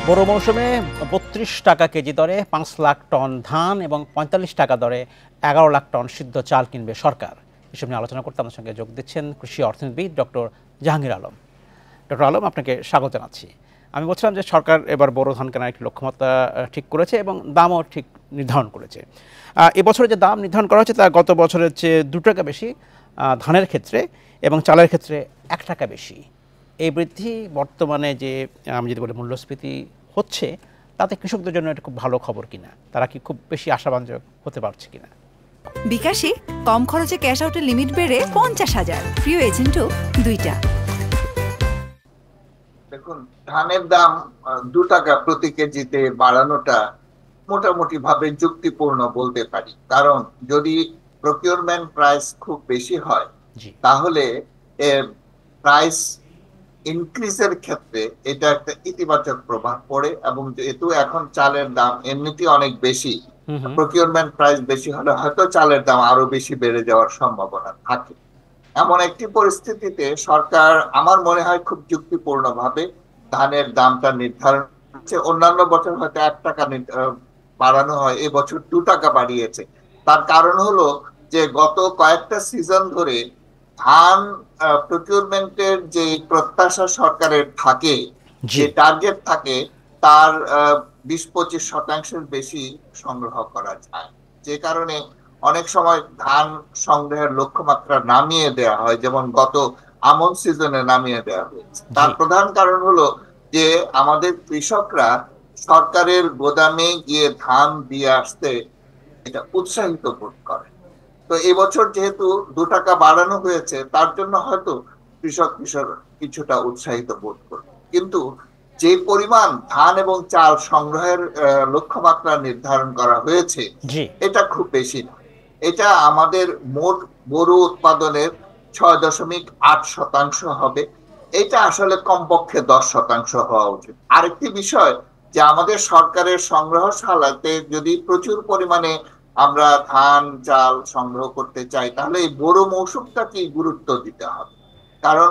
বোরো মৌসুমে ৩২ টাকা কেজি দরে ৫ লাখ টন ধান এবং ৪৫ টাকা দরে ১১ লাখ টন সিদ্ধ চাল কিনবে সরকার। এসব নিয়ে আলোচনা করতে আমার সঙ্গে যোগ দিচ্ছেন কৃষি অর্থনীতিবিদ ডক্টর জাহাঙ্গীর আলম। ডক্টর আলম, আপনাকে স্বাগত জানাচ্ছি। আমি বলছিলাম যে সরকার এবার বোরো ধান কেনার একটি লক্ষ্যমাত্রা ঠিক করেছে এবং দামও ঠিক নির্ধারণ করেছে। এবছরে যে দাম নির্ধারণ করা হয়েছে তা গত বছরের চেয়ে ২ টাকা বেশি ধানের ক্ষেত্রে এবং চালের ক্ষেত্রে ১ টাকা বেশি। এই বৃদ্ধি বর্তমানে যে আমি যদি বলি মূল্যস্ফীতি হচ্ছে, তাতে কৃষকদের জন্য এটা খুব ভালো খবর কিনা, তারা কি খুব বেশি আশাবাঞ্জক হতে পারছে কিনা? বিকাশে কম খরচে ক্যাশ আউটের লিমিট বেড়ে ৫০,০০০, প্রিয় এজেন্টও ২টা। দেখুন, ধানের দাম ২ টাকা প্রতি কেজিতে বাড়ানোটা মোটামুটি ভাবে যুক্তিপূর্ণ বলতে পারি। কারণ যদি প্রকিউরমেন্ট প্রাইস খুব বেশি হয় তাহলে প্রাইস ইনক্রিজের ক্ষেত্রে এটা একটা ইতিবাচক প্রভাব পড়ে, এবং যেহেতু এখন চালের দাম এমনিতেই অনেক বেশি, প্রকিউরমেন্ট প্রাইস বেশি হলে হয়তো চালের দাম আরো বেশি বেড়ে যাওয়ার সম্ভাবনা থাকে। এমন একটি পরিস্থিতিতে সরকার আমার মনে হয় খুব যুক্তিপূর্ণ ভাবে ধানের দামটা নির্ধারণ করছে। অন্যান্য বছর হয়তো ১ টাকা বাড়ানো হয়, এবছর ২ টাকা বাড়িয়েছে। তার কারণ হলো যে গত কয়েকটা সিজন ধরে ধান প্রকিউরমেন্টের যে প্রত্যাশা সরকারের থাকে, যে টার্গেট থাকে, তার ২০-২৫% বেশি সংগ্রহ করা যায়, যে কারণে অনেক সময় ধান সংগ্রহের লক্ষ্যমাত্রা নামিয়ে দেওয়া হয়, যেমন গত আমন সিজনে নামিয়ে দেওয়া হয়েছে। তার প্রধান কারণ হলো যে আমাদের কৃষকরা সরকারের গোদামে গিয়ে ধান দিয়ে আসতে এটা উৎসাহিত বোধ করে। তো এবছর যেহেতু ২ টাকা বাড়ানো হয়েছে, তার জন্য হয়তো কৃষক কিছুটা উৎসাহিত বোধ করবে। কিন্তু যে পরিমাণ ধান এবং চাল সংগ্রহের লক্ষ্যমাত্রা নির্ধারণ করা হয়েছে এটা খুব বেশি না। এটা আমাদের মোট বোরো উৎপাদনের ৬.৮% হবে। এটা আসলে কমপক্ষে ১০% হওয়া উচিত। আরেকটি বিষয় যে আমাদের সরকারের সংগ্রহশালাতে যদি প্রচুর পরিমাণে আমরা ধান চাল সংগ্রহ করতে চাই, তাহলে এই বোরো মৌসুমটাকে গুরুত্ব দিতে হবে। কারণ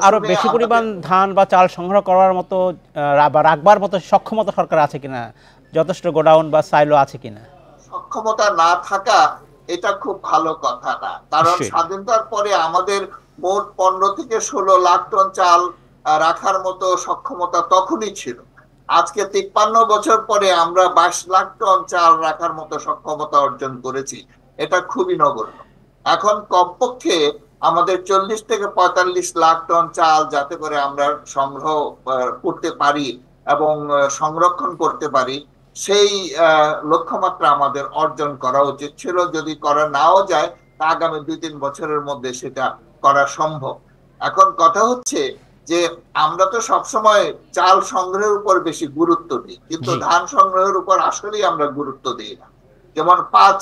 আরো বেশি পরিমাণ ধান বা চাল সংগ্রহ করার মতো বা রাখবার মতো সক্ষমতা সরকার আছে কিনা, যথেষ্ট গোডাউন বা সাইলো আছে কিনা? সক্ষমতা না থাকা এটা খুব ভালো কথা না। কারণ স্বাধীনতার পরে আমাদের মোট ১৫-১৬ লাখ টন চাল রাখার মতো সক্ষমতা তখনই ছিল। আজকে ৫৩ বছর পরে আমরা ২২ লাখ টন চাল রাখার মতো সক্ষমতা অর্জন করেছি। এটা খুবই নগণ্য। এখন কমপক্ষে আমাদের ৪০-৪৫ লাখ টন চাল যাতে করে আমরা সংগ্রহ করতে পারি এবং সংরক্ষণ করতে পারি, সেই লক্ষ্যমাত্রা আমাদের অর্জন করা উচিত ছিল। যদি করা নাও যায়, তা আগামী ২-৩ বছরের মধ্যে সেটা করা সম্ভব। এখন কথা হচ্ছে যে আমরা তো সবসময় চাল সংগ্রহের উপর বেশি গুরুত্ব দিই, কিন্তু ধান সংগ্রহের উপর আসলেই আমরা গুরুত্ব দিই না। যেমন ৫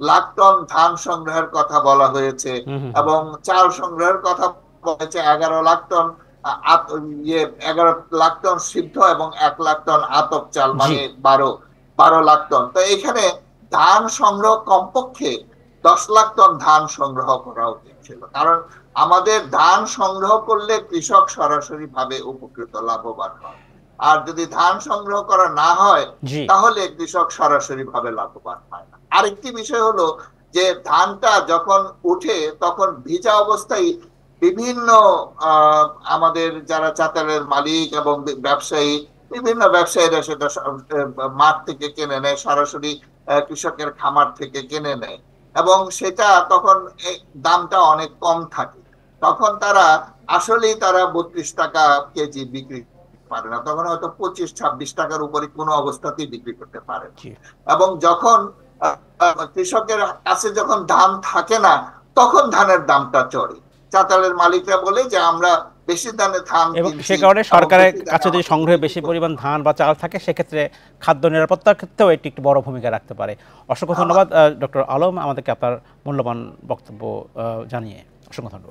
লাখ টন ধান সংগ্রহের কথা বলা হয়েছে এবং চাল সংগ্রহের কথা বলা হয়েছে ১১ লাখ টন ১১ লাখ টন সিদ্ধ এবং ১ লাখ টন আতপ চাল, মানে ১২ লাখ টন। তো এখানে ধান সংগ্রহ কমপক্ষে ১০ লাখ টন ধান সংগ্রহ করা উচিত ছিল। কারণ আমাদের ধান সংগ্রহ করলে কৃষক সরাসরি ভাবে উপকৃত, লাভবান হয়। আর যদি ধান সংগ্রহ করা না হয় তাহলে কৃষক সরাসরি ভাবে লাভবান হয় না। আরেকটি বিষয় হলো যে ধানটা যখন উঠে তখন ভিজা অবস্থায় বিভিন্ন আমাদের যারা চাতালের মালিক এবং ব্যবসায়ী, বিভিন্ন ব্যবসায়ীরা সেটা মাঠ থেকে কিনে নেয়, সরাসরি কৃষকের খামার থেকে কিনে নেয়, এবং সেটা তখন দামটা অনেক কম থাকে। তখন তারা আসলেই ৩২ টাকা কেজি বিক্রি পারে না, তখন হয়তো ২৫-২৬ টাকার উপরে কোনো অবস্থাতেই বিক্রি করতে পারে। এবং যখন কৃষকের কাছে যখন ধান থাকে না, তখন ধানের দামটা চড়ে। চাতালের মালিকরা বলে যে আমরা বেশি দামে ধান কিনছি। সে কারণে সরকারের কাছে যদি সংগ্রহে বেশি পরিমাণ ধান বা চাল থাকে, সেক্ষেত্রে খাদ্য নিরাপত্তার ক্ষেত্রেও এটি একটি বড় ভূমিকা রাখতে পারে। অসংখ্য ধন্যবাদ ডক্টর আলম, আমাদেরকে আপনার মূল্যবান বক্তব্য জানিয়ে। অসংখ্য ধন্যবাদ।